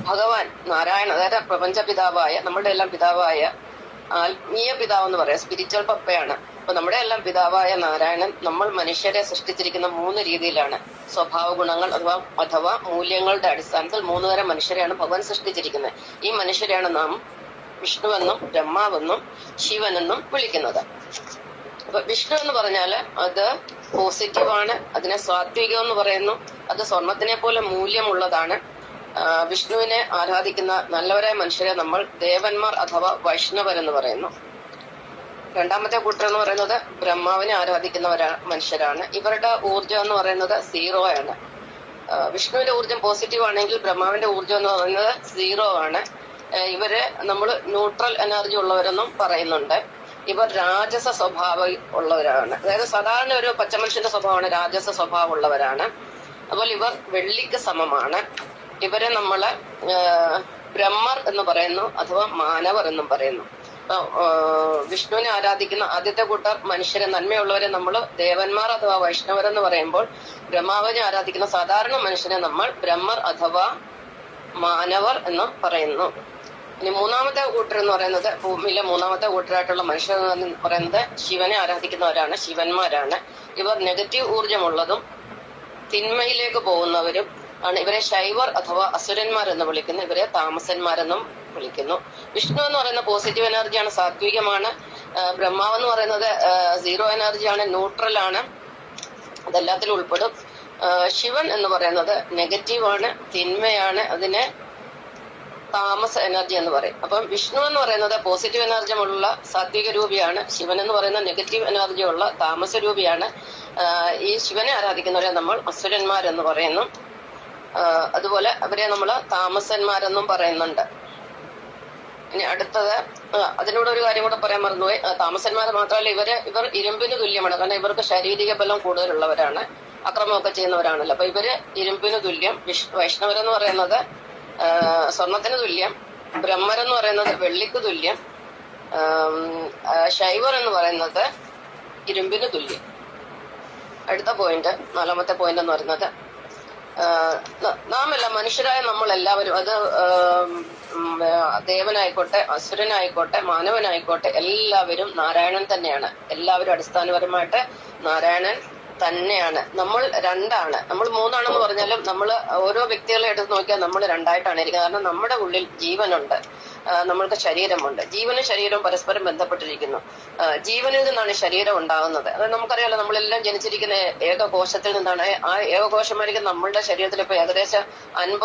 ഭഗവാൻ നാരായണ, അതായത് പ്രപഞ്ച പിതാവായ, നമ്മളുടെ എല്ലാം പിതാവായ ആത്മീയ പിതാവ് എന്ന് പറയാം, സ്പിരിച്വൽ പപ്പയാണ്. അപ്പൊ നമ്മുടെ എല്ലാം പിതാവായ നാരായണൻ നമ്മൾ മനുഷ്യരെ സൃഷ്ടിച്ചിരിക്കുന്ന 3 രീതിയിലാണ്. സ്വഭാവ ഗുണങ്ങൾ അഥവാ മൂല്യങ്ങളുടെ അടിസ്ഥാനത്തിൽ 3 തരം മനുഷ്യരെയാണ് ഭഗവാൻ സൃഷ്ടിച്ചിരിക്കുന്നത്. ഈ മനുഷ്യരെയാണ് നാം വിഷ്ണുവെന്നും ബ്രഹ്മാവെന്നും ശിവനെന്നും വിളിക്കുന്നത്. അപ്പൊ വിഷ്ണു എന്ന് പറഞ്ഞാല് അത് പോസിറ്റീവാണ്, അതിനെ സാത്വികം എന്ന് പറയുന്നു. അത് സ്വർണത്തിനെ പോലെ മൂല്യമുള്ളതാണ്. വിഷ്ണുവിനെ ആരാധിക്കുന്ന നല്ലവരായ മനുഷ്യരെ നമ്മൾ ദേവന്മാർ അഥവാ വൈഷ്ണവർ എന്ന് പറയുന്നു. രണ്ടാമത്തെ കൂട്ടർ എന്ന് പറയുന്നത് ബ്രഹ്മാവിനെ ആരാധിക്കുന്ന മനുഷ്യരാണ്. ഇവരുടെ ഊർജം എന്ന് പറയുന്നത് 0 ആണ്. വിഷ്ണുവിന്റെ ഊർജം പോസിറ്റീവ് ആണെങ്കിൽ ബ്രഹ്മാവിന്റെ ഊർജം എന്ന് പറയുന്നത് 0 ആണ്. ഇവര് നമ്മൾ ന്യൂട്രൽ എനർജി ഉള്ളവരെന്നും പറയുന്നുണ്ട്. ഇവർ രാജസ സ്വഭാവം ഉള്ളവരാണ്. അതായത് സാധാരണ ഒരു പച്ചമനുഷ്യന്റെ സ്വഭാവമാണ് രാജസ സ്വഭാവം ഉള്ളവരാണ്. അതുപോലെ ഇവർ വെള്ളിക്ക് സമമാണ്. ഇവരെ നമ്മള് ബ്രഹ്മർ എന്ന് പറയുന്നു, അഥവാ മാനവർ എന്നും പറയുന്നു. വിഷ്ണുവിനെ ആരാധിക്കുന്ന ആദ്യത്തെ കൂട്ടർ മനുഷ്യരെ, നന്മയുള്ളവരെ നമ്മൾ ദേവന്മാർ അഥവാ വൈഷ്ണവർ എന്ന് പറയുമ്പോൾ, ബ്രഹ്മാവിനെ ആരാധിക്കുന്ന സാധാരണ മനുഷ്യരെ നമ്മൾ ബ്രഹ്മർ അഥവാ മാനവർ എന്ന് പറയുന്നു. ഇനി മൂന്നാമത്തെ കൂട്ടർ എന്ന് പറയുന്നത്, ഭൂമിയിലെ മൂന്നാമത്തെ കൂട്ടരായിട്ടുള്ള മനുഷ്യർ എന്ന് പറയുന്നത് ശിവനെ ആരാധിക്കുന്നവരാണ്, ശിവന്മാരാണ്. ഇവർ നെഗറ്റീവ് ഊർജമുള്ളതും തിന്മയിലേക്ക് പോകുന്നവരും ആണ്. ഇവരെ ശൈവർ അഥവാ അസുരന്മാർ എന്ന് വിളിക്കുന്നു. ഇവരെ താമസന്മാരെന്നും വിളിക്കുന്നു. വിഷ്ണു എന്ന് പറയുന്ന പോസിറ്റീവ് എനർജിയാണ്, സാത്വികമാണ്. ബ്രഹ്മാവ് എന്ന് പറയുന്നത് 0 എനർജിയാണ്, ന്യൂട്രൽ ആണ്, അതെല്ലാത്തിലും ഉൾപ്പെടും. ശിവൻ എന്ന് പറയുന്നത് നെഗറ്റീവാണ്, തിന്മയാണ്, അതിനെ താമസ എനർജി എന്ന് പറയും. അപ്പം വിഷ്ണു എന്ന് പറയുന്നത് പോസിറ്റീവ് എനർജി ഉള്ള സാത്വിക രൂപിയാണ്. ശിവൻ എന്ന് പറയുന്ന നെഗറ്റീവ് എനർജി ഉള്ള താമസ രൂപിയാണ്. ഈ ശിവനെ ആരാധിക്കുന്നവരെ നമ്മൾ അസുരന്മാരെന്ന് പറയുന്നു. അതുപോലെ അവരെ നമ്മൾ താമസന്മാരെന്നും പറയുന്നുണ്ട്. ഇനി അടുത്തത്, അതിനോട് ഒരു കാര്യം കൂടെ പറയാൻ മറന്നുപോയി. താമസന്മാർ മാത്രമല്ല, ഇവർ ഇരുമ്പിന് തുല്യമാണ്. കാരണം ഇവർക്ക് ശാരീരിക ബലം കൂടുതലുള്ളവരാണ്, അക്രമമൊക്കെ ചെയ്യുന്നവരാണല്ലോ. അപ്പൊ ഇവര് ഇരുമ്പിന് തുല്യം. വൈഷ്ണവരെന്ന് പറയുന്നത് സ്വർണത്തിന് തുല്യം. ബ്രഹ്മരെന്ന് പറയുന്നത് വെള്ളിക്ക് തുല്യം. ശൈവർ എന്ന് പറയുന്നത് ഇരുമ്പിന് തുല്യം. അടുത്ത പോയിന്റ്, 4ാമത്തെ പോയിന്റ് എന്ന് പറയുന്നത്, നാം എല്ലാം മനുഷ്യരായ നമ്മൾ എല്ലാവരും, അത് ദേവനായിക്കോട്ടെ അസുരനായിക്കോട്ടെ മാനവനായിക്കോട്ടെ, എല്ലാവരും നാരായണൻ തന്നെയാണ്. എല്ലാവരും അടിസ്ഥാനപരമായിട്ട് നാരായണൻ തന്നെയാണ്. നമ്മൾ 2ആണ്, നമ്മൾ 3ആണെന്ന് പറഞ്ഞാലും നമ്മൾ ഓരോ വ്യക്തികളെ എടുത്ത് നോക്കിയാൽ നമ്മൾ 2ആയിട്ടാണ് ഇരിക്കുന്നത്. കാരണം നമ്മുടെ ഉള്ളിൽ ജീവനുണ്ട്, നമ്മൾക്ക് ശരീരമുണ്ട്. ജീവനും ശരീരവും പരസ്പരം ബന്ധപ്പെട്ടിരിക്കുന്നു. ജീവനിൽ നിന്നാണ് ശരീരം ഉണ്ടാകുന്നത്. അത് നമുക്കറിയാലോ, നമ്മളെല്ലാം ജനിച്ചിരിക്കുന്ന ഏകകോശത്തിൽ നിന്നാണ്. ആ ഏകകോശമായിരിക്കും നമ്മളുടെ ശരീരത്തിൽ ഇപ്പൊ ഏകദേശം 50